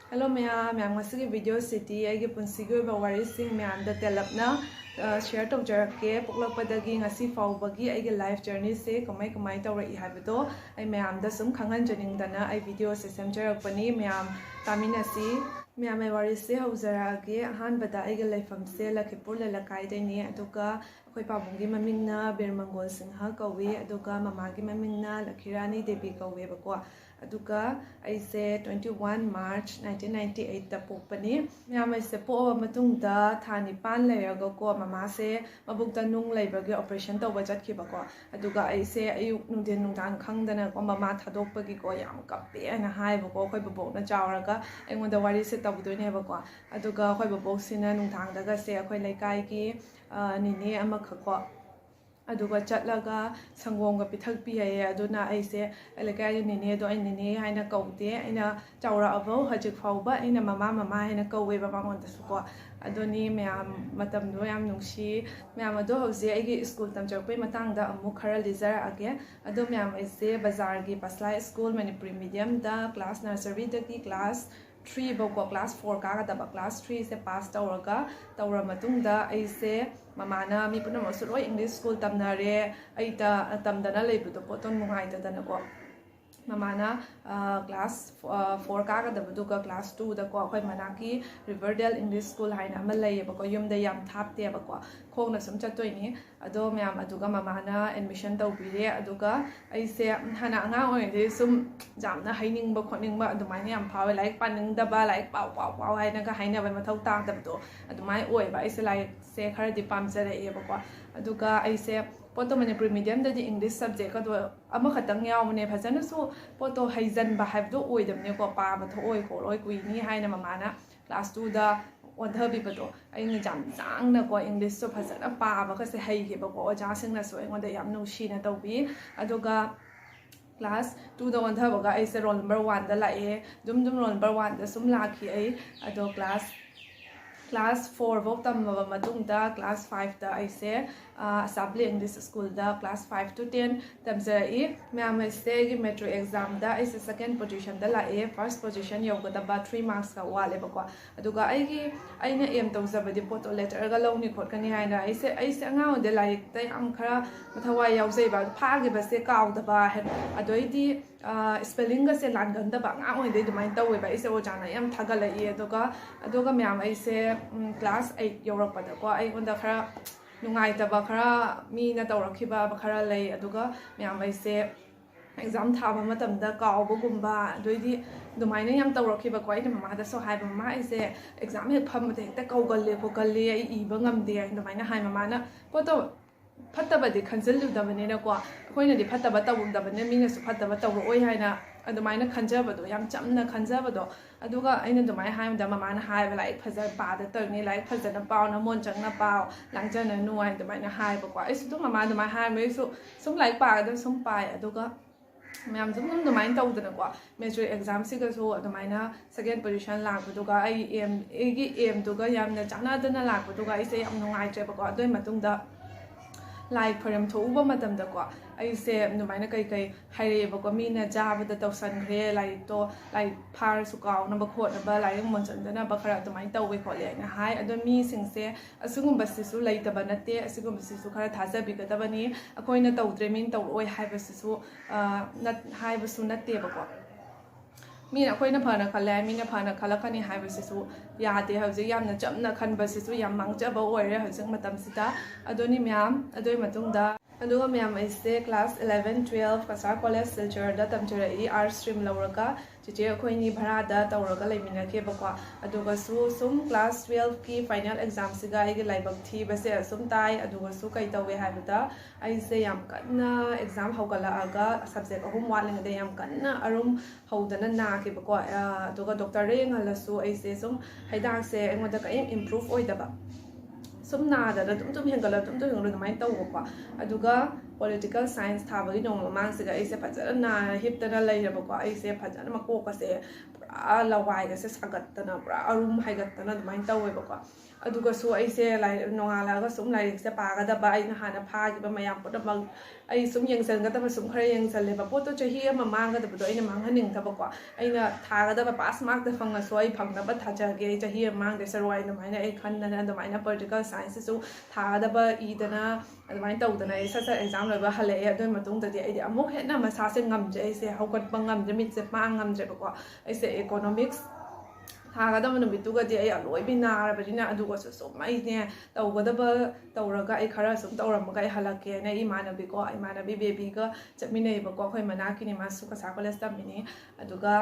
Hello ma'am ngasi video city aigi punsigi oiba warising ma'am da telapna share tawjarake poklakpadagi ngasi fawbagi aigi life journey se kamai tawrai haibado ai ma'am da sum khanganjaningdana ai video se semjarakpani ma'am taminasi ma'am ai warise haujarage ahanbada aigi laifam se Lakhipur lelakai daini aduga akhoi pabungi mamingna Birmangol Singha kawi aduga mamagi mamingna Lakhirani Devi kawi bako aduga aise 21 March 1998 da pokpani myam aise po matung da thani pan layraga ko mama se mabukta nung laibagi operation tawba jatkhiba ko aduga aise ayuk nungden nungdan khangdana ko mama thadokpagi ko yam kappe ana haiba ko khoi babok na chawraga engonda wari se tabudoi ne ba ko aduga khoi babok sina nungthang daga se khoi laikai ki nini ama khako aduga chatlaga sangomga pithak pi haye aduna aise lekai nini do ai nini haina kaude aina chawra abo hajik fauba aina mama haina kauwe ba mangon ta suko adoni myam matam do yam nungshi myam ado hauze aigi school tamjakpai matang da amu khara lizar age ado myam aise bazar gi pasla school manipuri medium da class nursery da ki class 3 boko class 4 ka da class 3 se pass tawra matung da aise mamana mi punam asuro English school tamnare aita tamdana leibudo poton mungai ta dana ko mamana class 4 ka da buduga class 2 da ko khoi manaki Riverdale English School haina ama lei ba ko yum da yam thapte ba ko khongna sum chatoi ni ado myam aduga mamana admission tawbire aduga aise hana anga oi de sum jamna haining ba khoning ba adumai yam phawe like paning da ba like pau haina ka haina ba mathau ta da do adumai oi ba aise like se khara di pamjare e ba ko aduga aise poto Manipuri medium da di English subject ka do ama khatang yawne phajana su poto haijan ba habdo oidamne ko pa ba thoi ko loi kui ni haina mamana class 2 da wadhabi bado aina jam jang na ko English so phajana pa ba ka se hai ge ba ko ja sing na so engon da yam no shi na tawbi aduga class 2 da wadhaba ga aise roll number 1 da la e dum roll number 1 da sum la khi ai ado class 4 vok tamma matung da class 5 da aise assembly English school da class 5 to 10 tamza e myam aise gi metro exam da aise second position da la e first position yoga da ba 3 marks ka wale ba ko aduga aina aim tawzabadi photo letter ga lawni khot kani haina aise anga de like tai am khara mathawai yauzai ba phagi ba se kaw da ba adoidi spelling ga se lan gan da ba nga oi de dumai tawe ba aise ojana yam thagala e aduga myam aise class 8 yorak pa da ko ai onda khara nungai ta ba khara mi na tawrakhiba ba khara lei aduga myam aise exam thaba matam da kaw gumba doidi dumaina yam tawrakhiba ko ai mama da so hai mama aise exam he pham de ta kaw galle ko galle ai I ba ngam de dumaina hai mama na poto fattabadi khanjal da bane na ko koina di fattaba tawda bane mi na su fattaba tawro oi haina adumaina khanjabado yam chamna khanjabado aduga aina dumai hai da mama na hai like phaja pa da tawni like phaja na paw na mon chang na paw langjana nuai dumaina hai ba ko ai su du mama dumai hai me su sum like pa da sum pai aduga ma'am जब दुमाइन तौदनको major exam सिगसो अदुमाइना second position लाकबदुगा आई एम दुगा यामना चानादना लाकबदुगा आइसे याम नुंगाइट्रेबको अदोय मतुंगदा लाइक फरम थोउबा मतमदको आइसे दुमाइना कई हाइरेबको मीना जाबदा तौसनग्रे लाइक तो लाइक फार सुकाउ नब खोनबा लाइक मोनचंदना बखरा दुमाइन तौवे खोले ना हाय अदो मी सिंगसे असुगुंबसिसु लैतबा नते असुगुंबसिसु खरा थाजबिगदबनी अखोइना तौद्रे मीन तौरोय हाइबसिसु नत हाइबसु नतेबको मीना अखोइना फना खले मीना फना खलखनी हाइबसिसु यादे हौजे यामना चमना खनबसिसु याम मांगजबा ओइरे हौजे मतमसिता अदोनी म्याम अदोय मतुंगदा अदुगा म्याम आइसे class 11 12 Kasar College Silchar da tamjara art stream lawraka chiche akhoi bhara da tawraga leimina ke bako aduga sum class 12 ki final exam siga ige laibak thi base sum tai aduga su kai tawe habita aise yam kanna exam hawgala aga subject ahum waling de yam kanna arum hawdana na ke bako aduga doctor reng halasu aise sum haidak se engoda ka improve oidaba sum na da tum hengala tum henglo dumai taw ko aduga political science ꯊꯥꯕꯒꯤ ꯅꯣꯡꯃ ꯃꯃꯥꯡꯁꯤꯒ ꯑꯩꯁꯦ ꯐꯖꯅ ꯅꯥꯔ ꯍꯤꯞꯇꯅ ꯂꯩꯔꯕꯀꯣ ꯑꯩꯁꯦ ꯐꯖꯅ ꯃꯀꯣꯛꯀꯁꯦ ꯄꯨꯔꯥ ꯂꯋꯥꯏꯒꯁꯦ ꯁꯥꯒꯠꯇꯅ ꯄꯨꯔꯥ ꯑꯔꯨꯝ ꯍꯥꯏꯒꯠꯇꯅ ꯑꯗꯨꯃꯥꯏꯅ ꯇꯧꯋꯦꯕꯀꯣ ꯑꯗꯨꯒꯁꯨ ꯑꯩꯁꯦ ꯅꯣꯡꯉꯥꯜꯂꯒ ꯁꯨꯝ ꯂꯥꯏꯔꯤꯛꯁꯦ ꯄꯥꯒꯗꯕ ꯑꯩꯅ ꯍꯥꯟꯅ ꯐꯥꯈꯤꯕ ꯃꯌꯥꯝ ꯄꯨꯝꯅꯃꯛ ꯑꯩ ꯁꯨꯝ ꯌꯦꯡꯁꯤꯟꯒꯗꯕ ꯁꯨꯝ ꯈꯔ ꯌꯦꯡꯁꯜꯂꯦꯕ ꯄꯣꯠꯇꯣ ꯆꯍꯤ ꯑꯃ ꯃꯥꯡꯒꯗꯕꯗꯣ ꯑꯩꯅ ꯃꯥꯡꯍꯟꯅꯤꯡꯗꯕꯀꯣ ꯑꯩꯅ ꯊꯥꯒꯗꯕ ꯄꯥꯁ ꯃꯥꯔꯛꯇ ꯐꯪꯉꯁꯨ ꯑꯩ ꯐꯪꯅꯕ ꯊꯥꯖꯒꯦ ꯑꯩ ꯆꯍꯤ ꯑꯃ ꯃꯥꯡꯗꯣꯏ ꯁꯔꯨꯛ ꯑꯗꯨꯃꯥꯏꯅ ꯑꯩ ꯈꯟꯗꯅ ꯑꯗꯨꯃꯥꯏꯅ ꯄꯣꯂꯤꯇꯤꯀꯦꯜ ꯁꯥꯏꯟꯁꯁꯤꯁꯨ ꯊꯥꯒꯗꯕ ꯏꯗꯅ ꯑꯗꯨꯃꯥꯏꯅ ꯇꯧꯗꯅ ꯑꯩ ꯁꯠ ꯁꯠ ꯑꯦꯛꯖꯥꯝ ꯂꯣꯏꯕ ꯍꯜꯂꯛꯑꯦ ꯑꯗꯨꯒꯤ ꯃꯇꯨꯡꯗꯗꯤ ꯑꯩꯗꯤ ꯑꯃꯨꯛ ꯍꯦꯟꯅ ꯃꯁꯥꯁꯦ ꯉꯝꯗ꯭ꯔꯦ ꯑꯩꯁꯦ ꯍꯧꯒꯠꯄ ꯉꯝꯗ꯭ꯔꯦ ꯃꯤꯠꯁꯦ ꯄꯥꯡ ꯉꯝꯗ꯭ꯔꯦꯕꯀꯣ ꯑꯩꯁꯦ ꯏꯀꯣꯅꯣꯃꯤꯛꯁ ꯊꯥꯒꯗꯕ ꯅꯨꯃꯤꯠꯇꯨꯒꯗꯤ ꯑꯩ ꯑꯂꯣꯏꯕꯤ ꯅꯥꯔꯕꯅꯤꯅ ꯑꯗꯨꯒꯁꯨ ꯁꯨꯝ ꯑꯩꯅꯦ ꯇꯧꯒꯗꯕ ꯇꯧꯔꯒ ꯑꯩ ꯈꯔ ꯁꯨꯝ ꯇꯧꯔꯝꯃꯒ ꯑꯩ ꯍꯜꯂꯛꯀꯦꯅ ꯏꯃꯥꯟꯅꯕꯤ ꯕꯦꯕꯤꯒ ꯆꯠꯃꯤꯟꯅꯩꯕꯀꯣ ꯑꯩꯈꯣꯏ ꯃꯅꯥꯛꯀꯤꯅꯤ ꯃꯥꯁꯨ ꯀꯁꯥꯔ ꯀꯣꯂꯦꯖ ꯇꯝꯃꯤꯅꯤ ꯑꯗꯨꯒ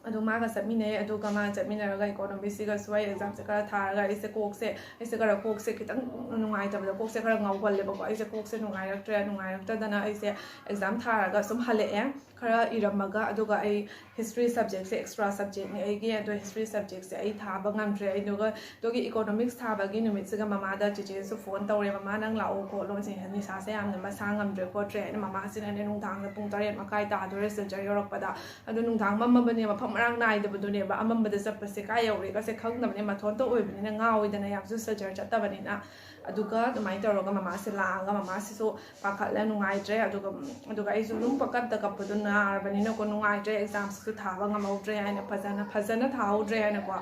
ꯑꯗꯨ ꯃꯥꯒ ꯆꯠꯃꯤꯟꯅꯩ ꯑꯗꯨꯒ ꯃꯥꯒ ꯆꯠꯃꯤꯟꯅꯔꯒ ꯏꯀꯣꯅꯣꯃꯤꯛꯁꯤꯒꯁꯨ ꯑꯩ ꯑꯦꯛꯖꯥꯝꯁꯦ ꯈꯔ ꯊꯥꯔꯒ ꯑꯩꯁꯦ ꯈꯔ ꯀꯣꯛꯁꯦ ꯈꯤꯇꯪ ꯅꯨꯡꯉꯥꯏꯇꯕꯗ ꯀꯣꯛꯁꯦ ꯈꯔ ꯉꯥꯎꯒꯜꯂꯦꯕꯀꯣ ꯑꯩꯁꯦ ꯀꯣꯛꯁꯦ ꯅꯨꯡꯉꯥꯏꯔꯛꯇꯗꯅ ꯑꯩꯁꯦ ꯑꯦꯛꯖꯥꯝ ꯊꯥꯔꯒ ꯁꯨꯝ ꯍꯜꯂꯛꯑꯦ ꯈꯔ ꯏꯔꯝꯃꯒ ꯑꯗꯨꯒ ꯑꯩ ꯍꯤꯁꯇ꯭री ꯁꯕꯖꯦꯛꯁꯦ ꯑꯦꯛꯁꯇ꯭ꯔꯥ ꯁꯕꯖꯦꯛꯅꯤ ꯑꯩꯒꯤ ꯑꯗꯣ ꯍꯤꯁꯇ꯭री ꯁꯕꯖꯦꯛꯁꯦ ꯑꯩ ꯊꯥꯕ ꯉꯝꯗ꯭ꯔꯦ ꯑꯗꯨꯒꯤ ꯏꯀꯣꯅꯣꯃꯤꯛꯁ ꯊꯥꯕꯒꯤ ꯅꯨꯃꯤꯠꯁꯤꯒ ꯃꯃꯥꯗ ꯆꯤꯆꯦꯁꯨ ꯐꯣꯟ ꯇꯧꯔꯦ ꯃꯃꯥ ꯅꯪ ꯂꯥꯛꯑꯣ ꯈꯣꯠꯂꯣ ꯅꯤꯁꯥꯁꯦ ꯌꯥꯝꯅ ꯃꯁꯥ ꯉꯝꯗ꯭ꯔꯦ ꯈꯣꯠꯇ꯭ꯔꯦ ꯍꯥꯏꯅ ꯃꯃꯥꯁꯤꯅꯅꯦ ꯅꯨꯡꯗꯥꯡꯗ ꯄꯨꯡ 8 ꯃꯈꯥꯏ ꯇꯥꯗꯣꯔꯦ ꯁꯤꯜꯆꯔ ꯌꯧꯔꯛꯄꯗ ꯑꯗꯣ ꯅꯨꯡꯗꯥꯡ ꯃꯝꯃꯕꯅꯦ ꯃꯐꯝ ꯃꯔꯥꯡ ꯅꯥꯏꯗꯕꯗꯨꯅꯦꯕ ꯑꯃꯝꯕꯗ ꯆꯠꯄꯁꯦ ꯀꯥꯏ ꯌꯧꯔꯦꯒꯁꯦ ꯈꯪꯗꯕꯅꯦ ꯃꯊꯣꯟꯇ ꯑꯣꯏꯕꯅꯤꯅ ꯉꯥꯎꯋꯤꯗꯅ ꯌꯥꯝꯁꯨ ꯁꯤꯜꯆꯔ ꯆꯠꯇꯕꯅꯤꯅ ꯑꯗꯨꯒ ꯑꯗꯨꯃꯥꯏꯅ ꯇꯧꯔꯒ ꯃꯃꯥꯁꯦ ꯂꯥꯛꯑꯒ ꯃꯃꯥꯁꯤꯁꯨ ꯄꯥꯈꯠꯂꯦ ꯅꯨꯡꯉꯥꯏꯇ꯭ꯔꯦ ꯑꯗꯨꯒ ꯑꯩꯁꯨ ꯑꯗꯨꯝ ꯀꯞꯄꯗꯣ ꯅꯥꯔꯕꯅꯤꯅꯀꯣ ꯅꯨꯡꯉꯥꯏꯇ꯭ꯔꯦ ꯑꯦꯛꯖꯥꯝꯁꯤꯁꯨ ꯊꯥꯕ ꯉꯝꯍꯧꯗ꯭ꯔꯦ ꯍꯥꯏꯅ ꯐꯖꯅ ꯊꯥꯍꯧꯗ꯭ꯔꯦ ꯍꯥꯏꯅꯀꯣ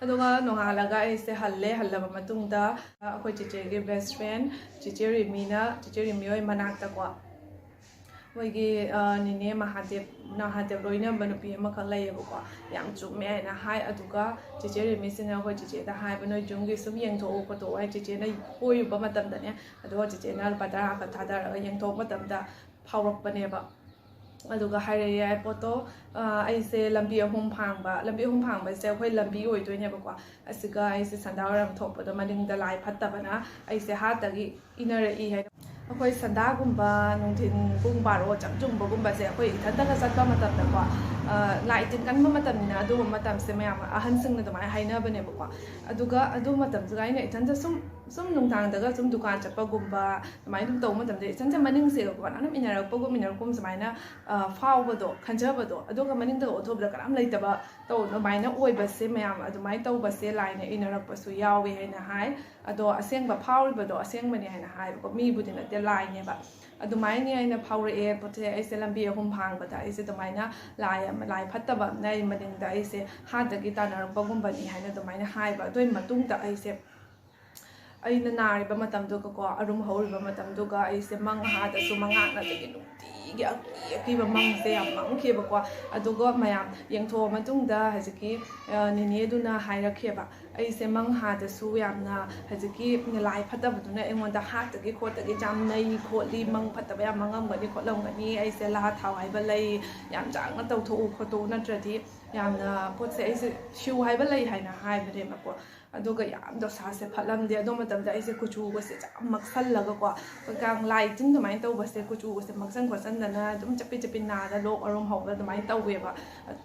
ꯑꯗꯨꯒ ꯅꯣꯡꯉꯥꯜꯂꯒ ꯑꯩꯁꯦ ꯍꯜꯂꯕ ꯃꯇꯨꯡꯗ ꯑꯩꯈꯣꯏ ꯆꯤꯆꯦꯒꯤ ꯕꯦꯁ ꯐ꯭ꯔꯦꯟ ꯆꯤꯆꯦ ꯔꯤꯃꯤ ꯍꯣꯏ ꯃꯅꯥꯛꯇꯀꯣ ꯃꯣꯏꯒꯤ ꯅꯤꯅꯦ ꯃꯍꯥꯗꯦꯕ ꯂꯣꯏꯅꯕ ꯅꯨꯄꯤ ꯑꯃꯈꯛ ꯂꯩꯌꯦꯕꯀꯣ ꯌꯥꯝ ꯆꯨꯝꯃꯦ ꯍꯥꯏꯅ ꯍꯥꯏ ꯑꯗꯨꯒ ꯆꯤꯆꯦ ꯔꯤꯃꯤꯁꯤꯅ ꯑꯩꯈꯣꯏ ꯆꯤꯆꯦꯗ ꯍꯥꯏꯕ ꯅꯣꯏ ꯌꯨꯝꯒꯤ ꯁꯨꯝ ꯌꯦꯡꯊꯣꯛꯎ ꯈꯣꯠꯇꯣꯛꯎ ꯍꯥꯏ ꯆꯤꯆꯦꯅ ꯀꯣꯏꯔꯨꯕ ꯃꯇꯝꯗꯅꯦ ꯑꯗꯨꯒ ꯆꯤꯆꯦꯅ ꯂꯨꯄꯥ 10 ꯈꯛ ꯊꯥꯗꯔꯒ ꯌꯦꯡꯊꯣꯛꯄ ꯃꯇꯝꯗ ꯐꯥꯎꯔꯛꯄꯅꯦꯕ ꯑꯗꯨꯒ ꯍꯥꯏꯔꯛꯑꯦ ꯄꯣꯠꯇꯣ ꯑꯩꯁꯦ ꯂꯝꯕꯤ ꯑꯍꯨꯝ ꯐꯥꯡꯕꯁꯦ ꯑꯩꯈꯣꯏ ꯂꯝꯕꯤ ꯑꯣꯏꯗꯣꯏꯅꯦꯕꯀோ ꯑꯁꯤꯒ ꯑꯩꯁꯦ ꯁꯟꯗꯥꯋꯥꯏꯔꯝ ꯊꯣꯛꯄꯗꯣ ꯃꯅꯤꯡꯗ ꯂꯥꯏ ꯐꯠꯇꯕꯅ ꯑꯩꯁꯦ ꯍꯥꯠꯇꯒꯤ ꯏꯅꯔꯛꯏ ꯍꯥꯏꯅ ꯑꯩꯈꯣꯏ ꯁꯟꯗꯥꯒꯨꯝꯕ ꯅꯨꯡꯊꯤꯟ ꯄꯨꯡ 12 ꯆꯨꯝꯕꯒꯨꯝꯕꯁꯦ ꯑꯩꯈꯣꯏ ꯏꯊꯟꯇꯒ ꯆꯠꯄ ꯃꯇꯝꯗꯀꯣ ꯂꯥꯏ ꯇꯤꯟ ꯀꯟꯕ ꯃꯇꯝꯅꯤꯅ ꯑꯗꯨꯒꯨꯝꯕ ꯃꯇꯝꯁꯦ ꯃꯌꯥꯝ ꯑꯍꯟꯁꯤꯡꯅ ꯑꯗꯨꯃꯥꯏꯅ ꯍꯥꯏꯅꯕꯅꯦꯕꯀꯣ ꯑꯗꯨꯒ ꯑꯗꯨ ꯃꯇꯝꯗꯨꯗ ꯑꯩꯅ ꯏꯊꯟꯇ ꯁꯨꯝ ꯅꯨꯡꯗꯥꯡꯗꯒ ꯁꯨꯝ ꯗꯨꯀꯥꯟ ꯆꯠꯄꯒꯨꯝꯕ ꯑꯗꯨꯃꯥꯏꯅ ꯑꯗꯨꯝ ꯇꯧꯕ ꯃꯇꯝꯗ ꯏꯊꯟꯇ ꯃꯅꯤꯡꯁꯦꯒꯀꯣ ꯑꯗꯨꯝ ꯏꯟꯅꯔꯛꯄꯒꯨꯝ ꯁꯨꯃꯥꯏꯅ ꯐꯥꯎꯕꯗꯣ ꯈꯟꯖꯕꯗꯣ ꯑꯗꯨꯒ ꯃꯅꯤꯡꯗ ꯑꯣꯊꯣꯛꯄꯗ ꯀꯅꯥꯝ ꯂꯩꯇꯕ ꯑꯗꯨꯃꯥꯏꯅ ꯑꯣꯏꯕꯁꯦ ꯃꯌꯥꯝ ꯑꯗꯨꯃꯥꯏꯅ ꯇꯧꯕꯁꯦ ꯂꯥꯏꯅ ꯏꯟꯅꯔꯛꯄꯁꯨ ꯌꯥꯎꯋꯦ ꯍꯥꯏꯅ ꯍꯥꯏ ꯑꯗꯣ ꯑꯁꯦꯡꯕ ꯐꯥꯎꯔꯤꯕꯗꯣ ꯑꯁꯦꯡꯕꯅꯦ ꯍꯥꯏꯅ ꯍꯥꯏꯕꯀꯣ ꯃꯤꯕꯨꯗꯤ ꯅꯠꯇꯦ ꯂꯥꯏꯅꯦꯕ ꯑꯗꯨꯃꯥꯏꯅ ꯑꯩꯅ ꯐꯥꯎꯔꯛꯑꯦ ꯄꯣꯠꯁꯦ ꯑꯩꯁꯦ ꯂꯝꯕꯤ ꯑꯍꯨꯝ ꯐꯥꯡꯕꯗ ꯑꯩꯁꯦ ꯑꯗꯨꯃꯥꯏꯅ ꯂꯥꯏ ꯐꯠꯇꯕ ꯑꯃꯅ ꯑꯩ ꯃꯅꯤꯡꯗ ꯑꯩꯁꯦ ꯍꯥꯠꯇꯒꯤ ꯇꯥꯟꯅꯔꯛꯄꯒꯨꯝꯕꯅꯤ ꯍꯥꯏꯅ ꯑꯗꯨꯃꯥꯏꯅ ꯍꯥꯏꯕ ꯑꯗꯨꯒꯤ ꯃꯇꯨꯡꯗ ꯑꯩꯅ ꯅꯥꯔꯤꯕ ꯃꯇꯝꯗꯨꯒꯀꯣ ꯑꯔꯨꯝ ꯍꯧꯔꯤꯕ ꯃꯇꯝꯗꯨꯒ ꯑꯩꯁꯦ ꯃꯪꯍꯥꯗꯁꯨ ꯃꯉꯥꯛꯅꯗꯒꯤ ꯅꯨꯡꯇꯤꯒꯤ ꯑꯀꯤꯕ ꯃꯪꯁꯦ ꯌꯥꯝ ꯃꯪꯈꯤꯕꯀꯣ ꯑꯗꯨꯒ ꯃꯌꯥꯝ ꯌꯦꯡꯊꯣꯛꯑ ꯃꯇꯨꯡꯗ ꯍꯧꯖꯤꯛꯀꯤ ꯅꯤꯅꯦꯗꯨꯅ ꯍꯥꯏꯔꯛꯈꯤꯕ ꯑꯩꯁꯦ ꯃꯪꯍꯥꯗꯁꯨ ꯌꯥꯝꯅ ꯍꯧꯖꯤꯛꯀꯤ ꯂꯥꯏ ꯐꯠꯇꯕꯗꯨꯅ ꯑꯩꯉꯣꯟꯗ ꯍꯥꯠꯇꯒꯤ ꯈꯣꯠꯇꯒꯤ ꯌꯥꯝ ꯅꯩ ꯈꯣꯠꯂꯤ ꯃꯪ ꯐꯠꯇꯕ ꯌꯥꯝ ꯃꯪꯉꯝꯒꯅꯤ ꯈꯣꯠꯂꯝꯒꯅꯤ ꯑꯩꯁꯦ ꯂꯥ ꯊꯥꯎ ꯍꯥꯏꯕ ꯂꯩ ꯌꯥꯝ ꯆꯥꯡꯅ ꯇꯧꯊꯣꯛꯎ ꯈꯣꯠꯇꯣꯛꯎ ꯅꯠꯇ꯭ꯔꯗꯤ ꯌꯥꯝꯅ ꯄꯣꯠꯁꯦ ꯑꯩꯁꯦ ꯁꯤꯎ ꯍꯥꯏꯕ ꯂꯩ ꯍꯥꯏꯅ ꯍꯥꯏꯕꯅꯦꯕꯀꯣ ꯑꯗꯨꯒ ꯌꯥꯝ ꯗꯣꯁꯥꯁꯦ ꯐꯠꯂꯝꯗꯦ ꯑꯗꯨ ꯃꯇꯝꯗ ꯑꯩꯁꯦ ꯀꯨꯆꯨꯒꯁꯦ ꯌꯥꯝ ꯃꯛꯁꯜꯂꯒꯀꯣ ꯂꯥꯏ ꯇꯤꯟ ꯑꯗꯨꯃꯥꯏꯅ ꯇꯧꯕꯁꯦ ꯀꯨꯆꯨꯒꯁꯦ ꯃꯛꯁꯟ ꯈꯣꯠꯆꯟꯗꯅ ꯑꯗꯨꯝ ꯆꯞꯄꯤ ꯅꯥꯗ ꯂꯣꯛ ꯑꯔꯨꯝ ꯍꯧꯕ ꯑꯗꯨꯃꯥꯏꯅ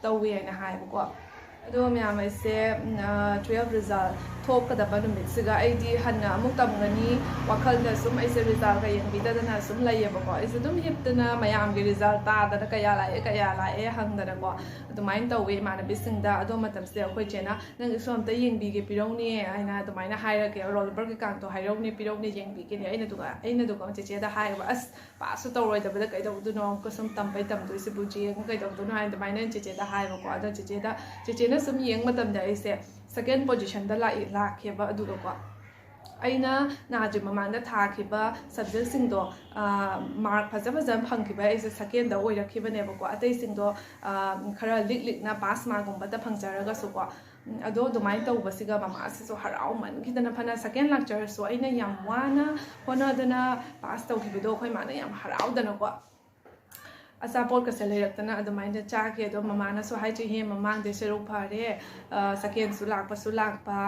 ꯇꯧꯋꯦ ꯍꯥꯏꯅ ꯍꯥꯏꯕꯀꯣ ꯑꯗꯨꯒ ꯃꯌꯥꯝ ꯑꯩꯁꯦ 12 ꯔꯤꯖꯜ ꯊꯣꯛꯀꯗꯕ ꯅꯨꯃꯤꯠꯁꯤꯒ ꯑꯩꯗꯤ ꯍꯟꯅ ꯑꯃꯨꯛ ꯇꯝꯒꯅꯤ ꯋꯥꯈꯜꯗ ꯁꯨꯝ ꯑꯩꯁꯦ ꯔꯤꯖꯜꯒ ꯌꯦꯡꯕꯤꯗꯗꯅ ꯁꯨꯝ ꯂꯩꯌꯦꯕꯀꯣ ꯑꯩꯁꯦ ꯑꯗꯨꯝ ꯍꯤꯞꯇꯅ ꯃꯌꯥꯝꯒꯤ ꯔꯤꯖꯜ ꯇꯥꯗꯅ ꯀꯌꯥ ꯂꯥꯛꯑꯦ ꯍꯪꯗꯅꯀꯣ ꯑꯗꯨꯃꯥꯏꯅ ꯇꯧꯋꯦ ꯏꯃꯥꯟꯅꯕꯤꯁꯤꯡꯗ ꯑꯗꯨ ꯃꯇꯝꯁꯤꯗ ꯑꯩꯈꯣꯏ ꯆꯦꯅ ꯅꯪꯁꯨ ꯑꯝꯇ ꯌꯦꯡꯕꯤꯒꯦ ꯄꯤꯔꯧꯅꯦ ꯍꯥꯏꯅ ꯑꯗꯨꯃꯥꯏꯅ ꯍꯥꯏꯔꯛꯀꯦ ꯔꯣꯜ ꯅꯝꯕꯔ ꯀꯩꯀꯥꯗꯣ ꯄꯤꯔꯧꯅꯦ ꯌꯦꯡꯕꯤꯒꯦꯅꯦ ꯑꯩꯅ ꯆꯦꯆꯦꯗ ꯍꯥꯏꯌꯦꯕ ꯑꯁ ꯄꯥꯁꯁꯨ ꯇꯧꯔꯣꯏꯗꯕꯗ ꯀꯩꯗꯧꯗꯣꯏꯅꯣ ꯑꯃꯨꯛꯀ ꯁꯨꯝ ꯇꯝꯗꯣꯏꯁꯤꯕꯨ ꯌꯦꯡꯉ ꯀꯩꯗꯧꯗꯣꯏꯅꯣ ꯍꯥꯏꯅ ꯑꯗꯨꯃꯥꯏꯅ ꯆꯦꯆꯦꯗ ꯍꯥꯏꯕꯀꯣ ꯑꯗꯣ ꯆꯦꯆꯦꯅ ꯁꯨꯝ ꯌꯦꯡꯕ ꯃꯇꯝꯗ ꯑꯩꯁꯦ 2nd ꯄꯣꯖꯤꯁꯟꯗ ꯂꯥꯛꯈꯤꯕ ꯑꯗꯨꯒꯀꯣ ꯑꯩꯅ ꯅꯥꯗ꯭ꯔꯤ ꯃꯃꯥꯡꯗ ꯊꯥꯈꯤꯕ ꯁꯕꯖꯦꯛꯁꯤꯡꯗꯣ ꯃꯥꯔꯛ ꯐꯖꯅ ꯐꯪꯈꯤꯕ ꯑꯩꯁꯦ 2nd ꯑꯣꯏꯔꯛꯈꯤꯕꯅꯦꯕꯀꯣ ꯑꯇꯩꯁꯤꯡꯗꯣ ꯈꯔ ꯂꯤꯛꯅ ꯄꯥꯁ ꯃꯥꯔꯛꯒꯨꯝꯕꯗ ꯐꯪꯖꯔꯒꯁꯨꯀꯣ ꯑꯗꯣ ꯑꯗꯨꯃꯥꯏꯅ ꯇꯧꯕꯁꯤꯒ ꯃꯃꯥꯁꯤꯁꯨ ꯍꯔꯥꯎꯃꯟꯈꯤꯗꯅ ꯐꯅ 2nd ꯂꯥꯛꯆꯔꯁꯨ ꯑꯩꯅ ꯌꯥꯝ ꯋꯥꯅ ꯍꯣꯠꯅꯗꯅ ꯄꯥꯁ ꯇꯧꯈꯤꯕꯗꯣ ꯑꯩꯈꯣꯏ ꯃꯥꯅ ꯌꯥꯝ ꯍꯔꯥꯎꯗꯅꯀꯣ ꯑꯆꯥꯄꯣꯠꯀꯁꯦ ꯂꯩꯔꯛꯇꯅ ꯑꯗꯨꯃꯥꯏꯅ ꯆꯥꯈꯤ ꯑꯗꯣ ꯃꯃꯥꯅꯁꯨ ꯍꯥꯏꯖꯩ ꯃꯃꯥꯡꯗꯩ ꯁꯔꯨꯛ ꯐꯔꯦ 2nd ꯂꯥꯛꯄꯁꯨ ꯂꯥꯛꯄ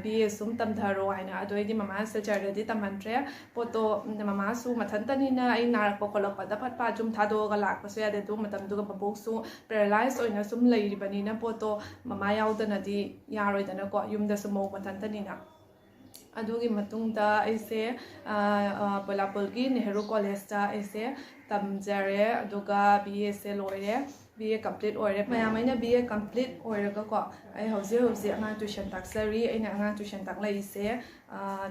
BA ꯁꯨꯝ ꯇꯝꯊꯔꯣ ꯍꯥꯏꯅ ꯑꯗꯣ ꯑꯩꯗꯤ ꯃꯃꯥꯅ ꯁꯤꯜꯆꯔꯗꯗꯤ ꯇꯝꯍꯟꯗ꯭ꯔꯦ ꯄꯣꯠꯇꯣ ꯃꯃꯥꯁꯨ ꯃꯊꯟꯇꯅꯤꯅ ꯑꯩ ꯅꯥꯔꯛꯄ ꯈꯣꯠꯂꯛꯄꯗ ꯐꯠ ꯁꯨꯝ ꯊꯥꯗꯣꯛꯑꯒ ꯂꯥꯛꯄꯁꯨ ꯌꯥꯗꯦ ꯑꯗꯨ ꯃꯇꯝꯗꯨꯒ ꯃꯕꯣꯛꯁꯨ ꯄꯦꯔꯥꯂꯥꯏꯁ ꯑꯣꯏꯅ ꯁꯨꯝ ꯂꯩꯔꯤꯕꯅꯤꯅ ꯄꯣꯠꯇꯣ ꯃꯃꯥ ꯌꯥꯎꯗꯅꯗꯤ ꯌꯥꯔꯣꯏꯗꯅꯀꯣ ꯌꯨꯝꯗꯁꯨ ꯃꯧ ꯃꯊꯟꯇꯅꯤꯅ ꯑꯗꯨꯒꯤ ꯃꯇꯨꯡꯗ ꯑꯩꯁꯦ ꯄꯣꯂꯥꯄꯨꯜꯒꯤ ꯅꯦꯍꯔꯨ ꯀꯣꯂꯦꯖꯇ ꯑꯩꯁꯦ ꯇꯝꯖꯔꯦ ꯑꯗꯨꯒ BA ꯁꯦ ꯂꯣꯏꯔꯦ BA ꯀꯝꯄ꯭ꯂꯤꯠ ꯑꯣꯏꯔꯦ ꯃꯌꯥꯝ ꯑꯩꯅ BA ꯀꯝꯄ꯭ꯂꯤꯠ ꯑꯣꯏꯔꯒꯀꯣ ꯑꯩ ꯍꯧꯖꯤꯛ ꯑꯉꯥꯡ ꯇ꯭ꯌꯨꯁꯟ ꯇꯥꯛꯆꯔꯤ ꯑꯩꯅ ꯑꯉꯥꯡ ꯇ꯭ꯌꯨꯁꯟ ꯇꯥꯛꯂꯛꯏꯁꯦ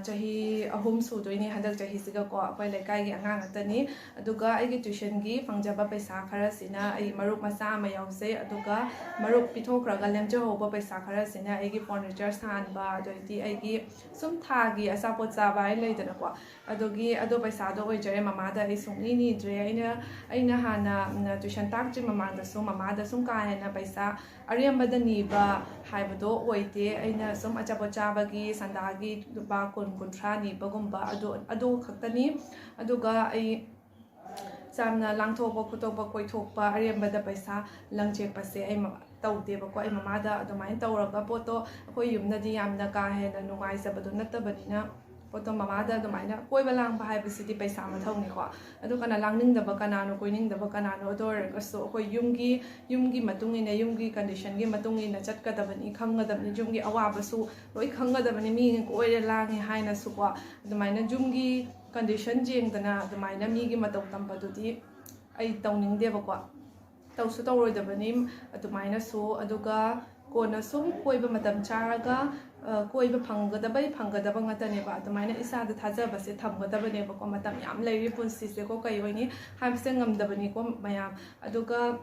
ꯆꯍꯤ 3 ꯁꯨꯗꯣꯏꯅꯤ ꯍꯟꯗꯛ ꯆꯍꯤꯁꯤꯒꯀꯣ ꯑꯩꯈꯣꯏ ꯂꯩꯀꯥꯏꯒꯤ ꯑꯉꯥꯡ ꯉꯥꯛꯇꯅꯤ ꯑꯗꯨꯒ ꯑꯩꯒꯤ ꯇ꯭ꯌꯨꯁꯟꯒꯤ ꯐꯪꯖꯕ ꯄꯩꯁꯥ ꯈꯔꯁꯤꯅ ꯑꯩ ꯃꯔꯨꯞ ꯃꯆꯥ ꯑꯃ ꯌꯥꯎꯖꯩ ꯑꯗꯨꯒ ꯃꯔꯨꯞ ꯄꯤꯊꯣꯛꯈ꯭ꯔꯒ ꯂꯦꯝꯖꯍꯧꯕ ꯄꯩꯁꯥ ꯈꯔꯁꯤꯅ ꯑꯩꯒꯤ ꯐꯔꯅꯤꯆꯔ ꯁꯥꯍꯟꯕ ꯑꯗꯩꯗꯤ ꯑꯩꯒꯤ ꯁꯨꯝ ꯊꯥꯒꯤ ꯑꯆꯥꯄꯣꯠ ꯆꯥꯕ ꯍꯥꯏ ꯂꯩꯗꯅꯀꯣ ꯑꯗꯣ ꯄꯩꯁꯥꯗꯣ ꯑꯣꯏꯖꯔꯦ ꯃꯃꯥꯗ ꯑꯩ ꯁꯨꯡꯅꯤ ꯅꯤꯗ꯭ꯔꯦ ꯑꯩꯅ ꯍꯥꯟꯅ ꯇ꯭ꯌꯨꯁꯟ ꯇꯥꯛꯇ꯭ꯔꯤ ꯃꯃꯥꯡꯗꯁꯨ ꯃꯃꯥꯗ ꯁꯨꯝ ꯀꯥ ꯍꯦꯟꯅ ꯄꯩꯁା ꯑꯔꯦꯝꯕꯗ ꯅꯤꯕ ꯍꯥꯏꯕꯗꯣ ꯑꯣꯏꯗꯦ ꯑꯩꯅ ꯁꯨꯝ ꯑꯆꯥꯄꯣꯠ ꯆꯥꯕꯒꯤ ꯁꯟꯗꯥꯒꯤ ꯂꯨꯄꯥ 10-30 ꯅꯤꯕꯒꯨꯝꯕ ꯑꯗꯣ ꯈꯛꯇꯅꯤ ꯑꯗꯨꯒ ꯑꯩ ꯌꯥꯝꯅ ꯂꯥꯡꯊꯣꯛꯄ ꯈꯣꯠꯇꯣꯛꯄ ꯀꯣꯏꯊꯣꯛꯄ ꯑꯔꯦꯝꯕꯗ ꯄꯩꯁꯥ ꯂꯪꯆꯦꯛꯄꯁꯦ ꯑꯩ ꯇꯧꯗꯦꯕꯀꯣ ꯑꯩ ꯃꯃꯥꯗ ꯑꯗꯨꯃꯥꯏꯅ ꯇꯧꯔꯒ ꯄꯣꯠꯇꯣ ꯑꯩꯈꯣꯏ ꯌꯨꯝꯗꯗꯤ ꯌꯥꯝꯅ ꯀꯥ ꯍꯦꯟꯅ ꯅꯨꯡꯉꯥꯏꯖꯕꯗꯣ ꯅꯠꯇꯕꯅꯤꯅ ꯄꯣꯠꯇꯣ ꯃꯃꯥꯗ ꯑꯗꯨꯃꯥꯏꯅ ꯀꯣꯏꯕ ꯂꯥꯡꯕ ꯍꯥꯏꯕꯁꯤꯗꯤ ꯄꯩꯁꯥ ꯃꯊꯧꯅꯤꯀꯣ ꯑꯗꯨ ꯀꯅꯥ ꯂꯥꯡꯅꯤꯡꯗꯕ ꯀꯅꯥꯅꯣ ꯀꯣꯏꯅꯤꯡꯗꯕ ꯀꯅꯥꯅꯣ ꯑꯗꯨ ꯑꯣꯏꯔꯒꯁꯨ ꯑꯩꯈꯣꯏ ꯌꯨꯝꯒꯤ ꯃꯇꯨꯡ ꯏꯟꯅ ꯌꯨꯝꯒꯤ ꯀꯟꯗꯤꯁꯟꯒꯤ ꯃꯇꯨꯡ ꯏꯟꯅ ꯆꯠꯀꯗꯕꯅꯤ ꯈꯪꯒꯗꯕꯅꯤ ꯌꯨꯝꯒꯤ ꯑꯋꯥꯕꯁꯨ ꯂꯣꯏ ꯈꯪꯒꯗꯕꯅꯤ ꯃꯤ ꯀꯣꯏꯔꯦ ꯂꯥꯡꯉꯦ ꯍꯥꯏꯅꯁꯨꯀꯣ ꯑꯗꯨꯃꯥꯏꯅ ꯌꯨꯝꯒꯤ ꯀꯟꯗꯤꯁꯟ ꯌꯦꯡꯗꯅ ꯑꯗꯨꯃꯥꯏꯅ ꯃꯤꯒꯤ ꯃꯇꯧ ꯇꯝꯕꯗꯨꯗꯤ ꯑꯩ ꯇꯧꯅꯤꯡꯗꯦꯕꯀꯣ ꯇꯧꯁꯨ ꯇꯧꯔꯣꯏꯗꯕꯅꯤ ꯑꯗꯨꯃꯥꯏꯅꯁꯨ ꯑꯗꯨꯒ ꯀꯣꯟꯅ ꯁꯨꯝ ꯀꯣꯏꯕ ꯃꯇꯝ ꯆꯥꯔꯒ ꯀꯣꯏꯕ ꯐꯪꯒꯗꯕ ꯉꯥꯛꯇꯅꯦꯕ ꯑꯗꯨꯃꯥꯏꯅ ꯏꯁꯥꯗ ꯊꯥꯖꯕꯁꯦ ꯊꯝꯒꯗꯕꯅꯦꯕꯀꯣ ꯃꯇꯝ ꯌꯥꯝ ꯂꯩꯔꯤ ꯄꯨꯟꯁꯤꯁꯦꯀꯣ ꯀꯩ ꯑꯣꯏꯅꯤ ꯍꯥꯏꯕꯁꯦ ꯉꯝꯗꯕꯅꯤꯀꯣ ꯃꯌꯥꯝ ꯑꯗꯨꯒ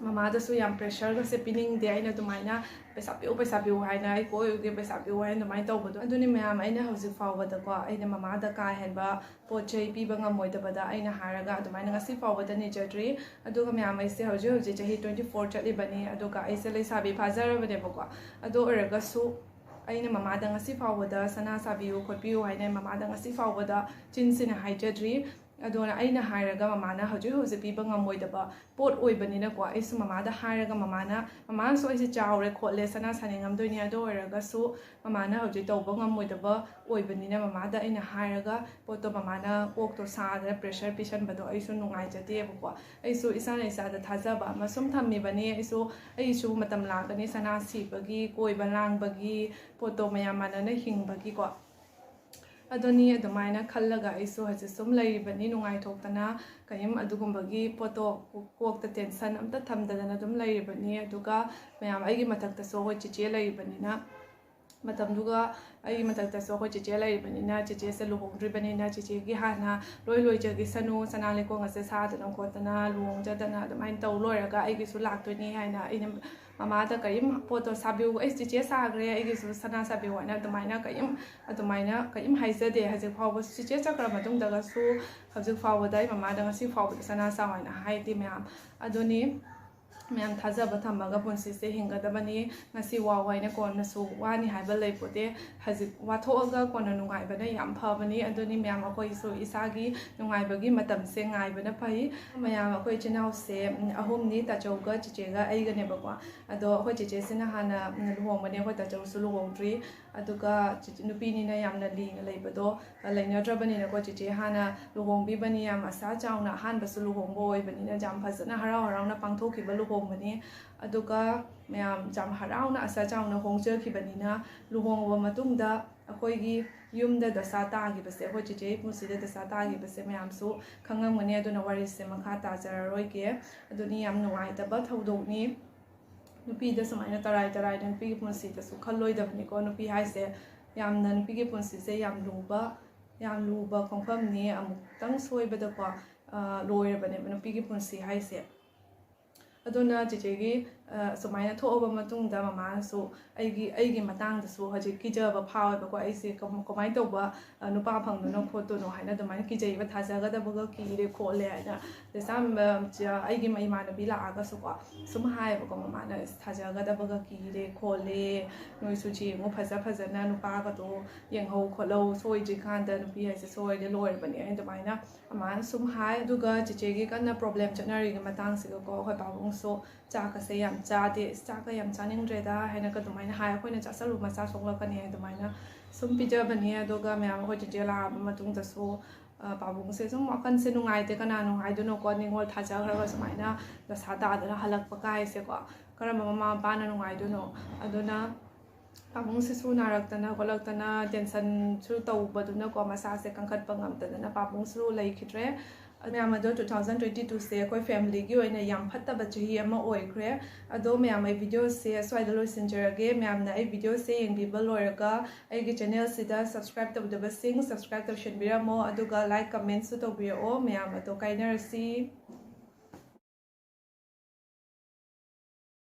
ꯃꯃꯥꯗꯁꯨ ꯌꯥꯝ ꯄ꯭ꯔꯦꯁꯔꯒꯁꯦ ꯄꯤꯅꯤꯡꯗꯦ ꯑꯩꯅ ꯑꯗꯨꯃꯥꯏꯅ ꯄꯩꯁꯥ ꯄꯤꯌꯨ ꯍꯥꯏꯅ ꯑꯩ ꯀꯣꯏꯒꯦ ꯄꯩꯁꯥ ꯄꯤꯌꯨ ꯍꯥꯏꯅ ꯑꯗꯨꯃꯥꯏꯅ ꯇꯧꯕꯗꯣ ꯑꯗꯨꯅꯤ ꯃꯌꯥꯝ ꯑꯩꯅ ꯍꯧꯖꯤꯛ ꯐꯥꯎꯕꯗꯀꯣ ꯑꯩꯅ ꯃꯃꯥꯗ ꯀꯥ ꯍꯦꯟꯕ ꯄꯣꯠ ꯆꯩ ꯄꯤꯕ ꯉꯝꯃꯣꯏꯗꯕꯗ ꯑꯩꯅ ꯍꯥꯏꯔꯒ ꯑꯗꯨꯃꯥꯏꯅ ꯉꯁꯤ ꯐꯥꯎꯕꯗ ꯅꯤꯖꯗ꯭ꯔꯤ ꯑꯗꯨꯒ ꯃꯌꯥꯝ ꯑꯩꯁꯦ ꯍꯧꯖꯤꯛ ꯆꯍꯤ 24 ꯆꯠꯂꯤꯕꯅꯤ ꯑꯗꯨꯒ ꯑꯩꯁꯦ ꯂꯩꯁꯥꯕꯤ ꯐꯥꯖꯔꯕꯅꯦꯕꯀꯣ ꯑꯗꯨ ꯑꯣꯏꯔꯒꯁꯨ ꯑꯩꯅ ꯃꯃꯥꯗ ꯉꯁꯤ ꯐꯥꯎꯕꯗ ꯁꯅꯥ ꯁꯥꯕꯤꯌꯨ ꯈꯣꯠꯄꯤꯌꯨ ꯍꯥꯏꯅ ꯃꯃꯥꯗ ꯉꯁꯤ ꯐꯥꯎꯕꯗ ꯆꯤꯟꯁꯤꯅ ꯍꯥꯏꯖꯗ꯭ꯔꯤ ꯑꯗꯨꯅ ꯑꯩꯅ ꯍꯥꯏꯔꯒ ꯃꯃꯥꯅ ꯍꯧꯖꯤꯛ ꯄꯤꯕ ꯉꯝꯃꯣꯏꯗꯕ ꯄꯣꯠ ꯑꯣꯏꯕꯅꯤꯅꯀꯣ ꯑꯩꯁꯨ ꯃꯃꯥꯗ ꯍꯥꯏꯔꯒ ꯃꯃꯥꯅꯁꯨ ꯑꯩꯁꯦ ꯆꯥꯎꯔꯦ ꯈꯣꯠꯂꯦ ꯁꯅꯥ ꯁꯥꯅꯤꯡꯉꯝꯗꯣꯏꯅꯤ ꯑꯗꯨ ꯑꯣꯏꯔꯒꯁꯨ ꯃꯃꯥꯅ ꯍꯧꯖꯤꯛ ꯇꯧꯕ ꯉꯝꯃꯣꯏꯗꯕ ꯑꯣꯏꯕꯅꯤꯅ ꯃꯃꯥꯗ ꯑꯩꯅ ꯍꯥꯏꯔꯒ ꯄꯣꯠꯇꯣ ꯃꯃꯥꯅ ꯀꯣꯛꯇꯣ ꯁꯥꯗꯅ ꯄ꯭ꯔꯦꯁꯔ ꯄꯤꯁꯟꯕꯗꯣ ꯑꯩꯁꯨ ꯅꯨꯡꯉꯥꯏꯖꯗꯦꯕꯀꯣ ꯑꯩꯁꯨ ꯏꯁꯥꯗ ꯊꯥꯖꯕ ꯑꯃ ꯁꯨꯝ ꯊꯝꯃꯤꯕꯅꯤ ꯑꯩꯁꯨ ꯃꯇꯝ ꯂꯥꯛꯀꯅꯤ ꯁꯅꯥ ꯁꯤꯕꯒꯤ ꯀꯣꯏꯕ ꯂꯥꯡꯕꯒꯤ ꯄꯣꯠꯇꯣ ꯃꯌꯥꯝ ꯃꯥꯟꯅꯅ ꯍꯤꯡꯕꯒꯤꯀꯣ ꯑꯗꯨꯅꯤ ꯑꯗꯨꯃꯥꯏꯅ ꯈꯜꯂꯒ ꯑꯩꯁꯨ ꯍꯧꯖꯤꯛ ꯁꯨꯝ ꯂꯩꯔꯤꯕꯅꯤ ꯅꯨꯡꯉꯥꯏꯊꯣꯛꯇꯅ ꯀꯩꯝ ꯑꯗꯨꯒꯨꯝꯕꯒꯤ ꯄꯣꯠꯇꯣ ꯀꯣꯛꯇ ꯇꯦꯟꯁꯟ ꯑꯝꯇ ꯊꯝꯗꯗꯅ ꯑꯗꯨꯝ ꯂꯩꯔꯤꯕꯅꯤ ꯑꯗꯨꯒ ꯃꯌꯥꯝ ꯑꯩꯒꯤ ꯃꯊꯛꯇꯁꯨ ꯑꯩꯈꯣꯏ ꯆꯤꯆꯦ ꯂꯩꯔꯤꯕꯅꯤꯅ ꯃꯇꯝꯗꯨꯒ ꯑꯩꯒꯤ ꯃꯊꯛꯇꯁꯨ ꯑꯩꯈꯣꯏ ꯆꯤꯆꯦ ꯂꯩꯔꯤꯕꯅꯤꯅ ꯆꯤꯆꯦꯁꯦ ꯂꯨꯍꯣꯡꯗ꯭ꯔꯤꯕꯅꯤꯅ ꯆꯤꯆꯦꯒꯤ ꯍꯥꯟꯅ ꯂꯣꯏꯖꯈꯤꯁꯅꯨ ꯁꯅꯥ ꯂꯩꯀꯣꯡ ꯑꯁꯦ ꯁꯥꯗꯅ ꯈꯣꯠꯇꯅ ꯂꯨꯍꯣꯡꯖꯗꯅ ꯑꯗꯨꯃꯥꯏꯅ ꯇꯧ ꯂꯣꯏꯔꯒ ꯑꯩꯒꯤꯁꯨ ꯂꯥꯛꯇꯣꯏꯅꯤ ꯍꯥꯏꯅ ꯑꯩꯅ ꯃꯃꯥꯗ ꯀꯔꯤꯝ ꯄꯣꯠꯇꯣ ꯁꯥꯕꯤꯌꯨ ꯑꯩ ꯆꯤꯆꯦ ꯁꯥꯈ꯭ꯔꯦ ꯑꯩꯒꯤꯁꯨ ꯁꯅꯥ ꯁꯥꯕꯤꯌꯨ ꯍꯥꯏꯅ ꯑꯗꯨꯃꯥꯏꯅ ꯀꯔꯤꯝ ꯍꯥꯏꯖꯗꯦ ꯍꯧꯖꯤꯛ ꯐꯥꯎꯕ ꯆꯤꯆꯦ ꯆꯠꯈ꯭ꯔ ꯃꯇꯨꯡꯗꯒꯁꯨ ꯍꯧꯖꯤꯛ ꯐꯥꯎꯕꯗ ꯑꯩ ꯃꯃꯥꯗ ꯉꯁꯤ ꯐꯥꯎꯕꯗ ꯁꯅꯥ ꯁꯥꯎ ꯍꯥꯏꯅ ꯍꯥꯏꯗꯦ ꯑꯗꯨꯅꯤ ꯃꯌꯥꯝ ꯊꯥꯖꯕ ꯊꯝꯃꯒ ꯄꯨꯟꯁꯤꯁꯦ ꯍꯤꯡꯒꯗꯕꯅꯤ ꯉꯁꯤ ꯋꯥꯎ ꯍꯥꯏꯅ ꯀꯣꯟꯅꯁꯨ ꯋꯥꯅꯤ ꯍꯥꯏꯕ ꯂꯩꯄꯣꯠꯇꯦ ꯍꯧꯖꯤꯛ ꯋꯥꯊꯣꯛꯑꯒ ꯀꯣꯟꯅ ꯅꯨꯡꯉꯥꯏꯕꯅ ꯌꯥꯝ ꯐꯕꯅꯤ ꯑꯗꯨꯅꯤ ꯃꯌꯥꯝ ꯑꯩꯈꯣꯏꯁꯨ ꯏꯁꯥꯒꯤ ꯅꯨꯡꯉꯥꯏꯕꯒꯤ ꯃꯇꯝꯁꯦ ꯉꯥꯏꯕꯅ ꯐꯩ ꯃꯌꯥꯝ ꯑꯩꯈꯣꯏ ꯏꯆꯤꯜ ꯏꯅꯥꯎꯁꯦ 3ꯅꯤ ꯇꯥꯆꯧꯒ ꯆꯤꯆꯦꯒ ꯑꯩꯒꯅꯦꯕꯀꯣ ꯑꯗꯣ ꯑꯩꯈꯣꯏ ꯆꯤꯆꯦꯁꯤꯅ ꯍꯥꯟꯅ ꯂꯨꯍꯣꯡꯕꯅꯦ ꯑꯩꯈꯣꯏ ꯇꯥꯆꯧꯁꯨ ꯂꯨꯍꯣꯡꯗ꯭ꯔꯤ ꯑꯗꯨꯒ ꯅꯨꯄꯤꯅꯤꯅ ꯌꯥꯝꯅ ꯂꯤꯅ ꯂꯩꯕꯗꯣ ꯂꯩꯅꯗ꯭ꯔꯕꯅꯤꯅꯀꯣ ꯆꯤꯆꯦ ꯍꯥꯟꯅ ꯂꯨꯍꯣꯡꯕꯤꯕꯅꯤ ꯌꯥꯝ ꯑꯁꯥ ꯆꯥꯎꯅ ꯑꯍꯥꯟꯕꯁꯨ ꯂꯨꯍꯣꯡꯕ ꯑꯣꯏꯕꯅꯤꯅ ꯌꯥꯝ ꯐꯖꯅ ꯍꯔꯥꯎꯅ ꯄꯥꯡꯊꯣꯛꯈꯤꯕ ꯂꯨꯍꯣꯡꯕꯅꯤ ꯑꯗꯨꯒ ꯃꯌꯥꯝ ꯌꯥꯝ ꯍꯔꯥꯎꯅ ꯑꯁꯥ ꯆꯥꯎꯅ ꯍꯣꯡꯖꯈꯤꯕꯅꯤꯅ ꯂꯨꯍꯣꯡꯉꯕ ꯃꯇꯨꯡꯗ ꯑꯩꯈꯣꯏꯒꯤ ꯌꯨꯝꯗ ꯗꯁꯥ ꯇꯥꯈꯤꯕꯁꯦ ꯑꯩꯈꯣꯏ ꯆꯤꯆꯦꯒꯤ ꯄꯨꯟꯁꯤꯗ ꯗꯁꯥ ꯇꯥꯈꯤꯕꯁꯦ ꯃꯌꯥꯝꯁꯨ ꯈꯪꯉꯝꯒꯅꯤ ꯑꯗꯨꯅ ꯋꯥꯔꯤꯁꯦ ꯃꯈꯥ ꯇꯥꯖꯔꯔꯣꯏꯒꯦ ꯑꯗꯨꯅꯤ ꯌꯥꯝ ꯅꯨꯡꯉꯥꯏꯇꯕ ꯊꯧꯗꯣꯛꯅꯤ ꯅꯨꯄꯤꯗ ꯁꯨꯃꯥꯏꯅ ꯇꯔꯥꯏꯅ ꯅꯨꯄꯤꯒꯤ ꯄꯨꯟꯁꯤꯗꯁꯨ ꯈꯜꯂꯣꯏꯗꯕꯅꯤꯀꯣ ꯅꯨꯄꯤ ꯍꯥꯏꯁꯦ ꯌꯥꯝꯅ ꯅꯨꯄꯤꯒꯤ ꯄꯨꯟꯁꯤꯁꯦ ꯌꯥꯝ ꯂꯨꯕ ꯈꯣꯡꯐꯝꯅꯤ ꯑꯃꯨꯛꯇꯪ ꯁꯣꯏꯕꯗꯀꯣ ꯂꯣꯏꯔꯕꯅꯦꯕ ꯅꯨꯄꯤꯒꯤ ꯄꯨꯟꯁꯤ ꯍꯥꯏꯁꯦ ꯑꯗꯨꯅ ꯆꯤꯆꯦꯒꯤ ꯁꯨꯃꯥꯏꯅ ꯊꯣꯛꯑꯕ ꯃꯇꯨꯡꯗ ꯃꯃꯥꯅꯁꯨ ꯑꯩꯒꯤ ꯃꯇꯥꯡꯗꯁꯨ ꯍꯧꯖꯤꯛ ꯀꯤꯖꯕ ꯐꯥꯎꯋꯦꯕꯀꯣ ꯑꯩꯁꯦ ꯀꯃꯥꯏꯅ ꯇꯧꯕ ꯅꯨꯄꯥ ꯐꯪꯗꯣꯏꯅꯣ ꯈꯣꯠꯇꯣꯏꯅꯣ ꯍꯥꯏꯅ ꯑꯗꯨꯃꯥꯏꯅ ꯀꯤꯖꯩꯕ ꯊꯥꯖꯒꯗꯕꯒ ꯀꯤꯔꯦ ꯈꯣꯠꯂꯦ ꯍꯥꯏꯅ ꯑꯩꯒꯤ ꯏꯃꯥꯟꯅꯕꯤ ꯂꯥꯛꯑꯒꯁꯨꯀꯣ ꯁꯨꯝ ꯍꯥꯏꯌꯦꯕꯀꯣ ꯃꯃꯥꯅ ꯊꯥꯖꯒꯗꯕꯒ ꯀꯤꯔꯦ ꯈꯣꯠꯂꯦ ꯅꯣꯏꯁꯨ ꯌꯦꯡꯉꯣ ꯐꯖꯅ ꯅꯨꯄꯥꯒꯗꯣ ꯌꯦꯡꯍꯧ ꯈꯣꯠꯍꯧ ꯁꯣꯏꯗ꯭ꯔꯤꯀꯥꯟꯗ ꯅꯨꯄꯤ ꯍꯥꯏꯁꯦ ꯁꯣꯏꯔꯗꯤ ꯂꯣꯏꯔꯕꯅꯤ ꯑꯗꯨꯃꯥꯏꯅ ꯑꯃꯥꯏꯅ ꯁꯨꯝ ꯍꯥꯏ ꯑꯗꯨꯒ ꯆꯤꯆꯦꯒꯤ ꯀꯟꯅ ꯄ꯭ꯔꯣꯕ꯭ꯂꯦꯝ ꯆꯠꯅꯔꯤꯉꯩ ꯃꯇꯥꯡꯁꯤꯒꯀꯣ ꯑꯩꯈꯣꯏ ꯄꯥꯕꯨꯡꯁꯨ ꯆꯥꯛꯀꯁꯦ ꯌꯥꯝ ꯆꯥꯗꯦ ꯆꯥꯛꯀ ꯌꯥꯝ ꯆꯥꯅꯤꯡꯗ꯭ꯔꯦꯗ ꯍꯥꯏꯅꯒ ꯑꯗꯨꯃꯥꯏꯅ ꯍꯥꯏ ꯑꯩꯈꯣꯏꯅ ꯆꯥꯁꯜꯂꯨ ꯃꯆꯥ ꯁꯣꯛꯂꯛꯀꯅꯤ ꯑꯗꯨꯃꯥꯏꯅ ꯁꯨꯝ ꯄꯤꯖꯕꯅꯤ ꯑꯗꯨꯒ ꯃꯌꯥꯝ ꯑꯩꯈꯣꯏ ꯆꯤꯆꯦ ꯂꯥꯛꯑꯕ ꯃꯇꯨꯡꯗꯁꯨ ꯄꯥꯕꯨꯡꯁꯦ ꯁꯨꯝ ꯋꯥꯈꯜꯁꯦ ꯅꯨꯡꯉꯥꯏꯇꯦ ꯀꯅꯥ ꯅꯨꯡꯉꯥꯏꯗꯣꯏꯅꯣꯀꯣ ꯅꯤꯡꯉꯣꯜ ꯊꯥꯖꯈ꯭ꯔꯒ ꯁꯨꯃꯥꯏꯅ ꯗꯁꯥ ꯇꯥꯗꯅ ꯍꯜꯂꯛꯄ ꯀꯥꯏꯁꯦꯀꯣ ꯀꯔꯝꯕ ꯃꯃꯥ ꯃꯄꯥꯅ ꯅꯨꯡꯉꯥꯏꯗꯣꯏꯅꯣ ꯑꯗꯨꯅ ꯄꯥꯕꯨꯡꯁꯤꯁꯨ ꯅꯥꯔꯛꯇꯅ ꯈꯣꯠꯂꯛꯇꯅ ꯇꯦꯟꯁꯟꯁꯨ ꯇꯧꯕꯗꯨꯅꯀꯣ ꯃꯁꯥꯁꯦ ꯀꯟꯈꯠꯄ ꯉꯝꯗꯗꯅ ꯄꯥꯕꯨꯡꯁꯨ ꯂꯩꯈꯤꯗ꯭ꯔꯦ ꯃꯌꯥꯝ ꯑꯗꯣ 2022ꯁꯦ ꯑꯩꯈꯣꯏ ꯐꯦꯃꯤꯂꯤꯒꯤ ꯑꯣꯏꯅ ꯌꯥꯝ ꯐꯠꯇꯕ ꯆꯍꯤ ꯑꯃ ꯑꯣꯏꯈ꯭ꯔꯦ ꯑꯗꯣ ꯃꯌꯥꯝ ꯑꯩ ꯚꯤꯗꯤꯑꯣꯁꯦ ꯑꯁ꯭ꯋꯥꯏꯗ ꯂꯣꯏꯁꯤꯟꯖꯔꯒꯦ ꯃꯌꯥꯝꯅ ꯑꯩ ꯚꯤꯗꯤꯑꯣꯁꯦ ꯌꯦꯡꯕꯤꯕ ꯂꯣꯏꯔꯒ ꯑꯩꯒꯤ ꯆꯦꯅꯦꯜꯁꯤꯗ ꯁꯕꯁꯀ꯭ꯔꯥꯏꯕ ꯇꯧꯗꯕꯁꯤꯡ ꯁꯕꯁꯀ꯭ꯔꯥꯏꯕ ꯇꯧꯁꯤꯟꯕꯤꯔꯝꯃꯣ ꯑꯗꯨꯒ ꯂꯥꯏꯛ ꯀꯃꯦꯟꯠꯁꯨ ꯇꯧꯕꯤꯔꯛꯑꯣ ꯃꯌꯥꯝ ꯑꯗꯣ ꯀꯥꯏꯅꯔꯁꯤ